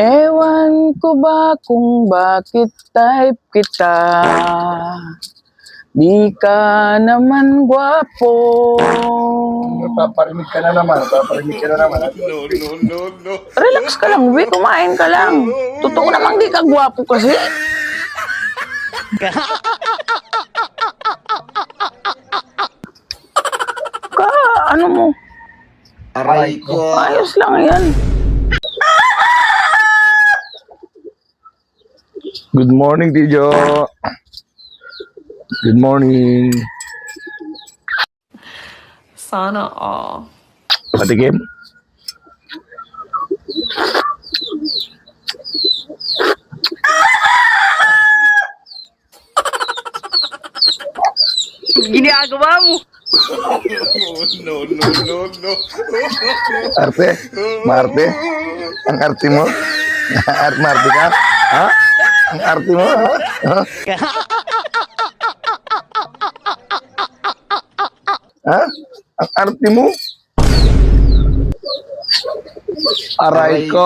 Ewan ko ba kung bakit type kita. Di ka naman gwapo. Paparinig ka na naman. Relax ka lang, we. Kumain ka lang. Totoo namang di ka gwapo kasi. Ano mo? Aray ko. Ayos lang yan. Good morning, Tijo. Good morning. Sana all. Patikim? Ginagawa mo. No. Arte? Marte? Ang arte mo? Marte ka? Ha? Ang arte mo? Ha? Ha? Ang arte mo? Aray ko.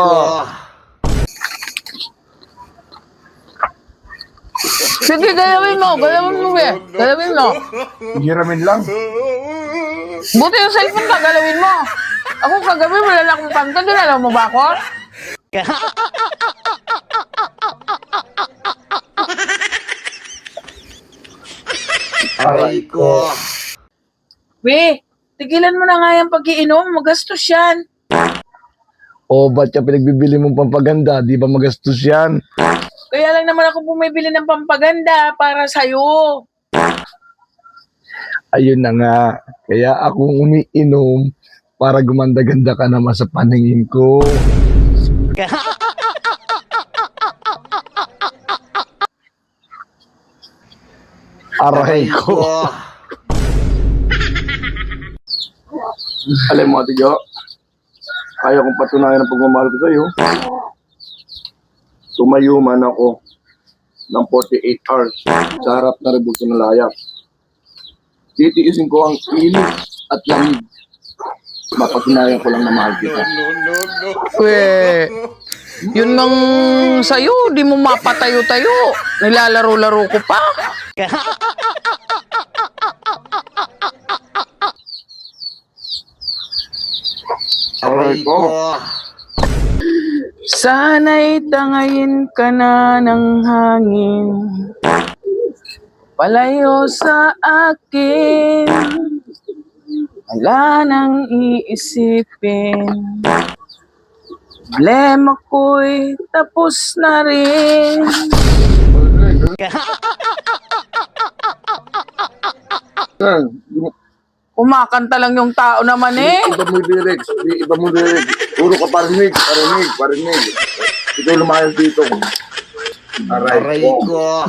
Sige, galawin mo. Galawin mo, we. Galawin mo. Hiramin lang. Buti yung cellphone ka, galawin mo. Ako kagabi, wala na akong panta. Dinalaw mo ba ako? Aray ko. We, tigilan mo na nga yung pag-iinom. Magastos yan. O, ba't ka pinagbibili mong pampaganda? Di ba magastos yan? Kaya lang naman ako bumibili ng pampaganda para sa'yo. Ayun na nga. Kaya akong umiinom para gumanda-ganda ka naman sa paningin ko. Aray ko. Alam mo, Ate Jo, kaya kong patunayan ang pagmamahal ko sa'yo. Tumayo man ako ng 48 hours sa harap na rebulto ng layap. Titiisin ko ang init at lamig. Mapatunayan ko lang na mahal kita. We, yun nang sa'yo, di mo mapatayo-tayo. Nilalaro-laro ko pa. Aray ko. Sana'y tangayin ka na ng hangin. Palayo sa akin. Wala nang iisipin. Problema ko'y tapos na rin. Kumakanta lang yung tao naman eh. Iba mo yung lyrics. Iba mo yung lyrics. Puro ka parinig. Ikaw lumayas dito. Aray ko.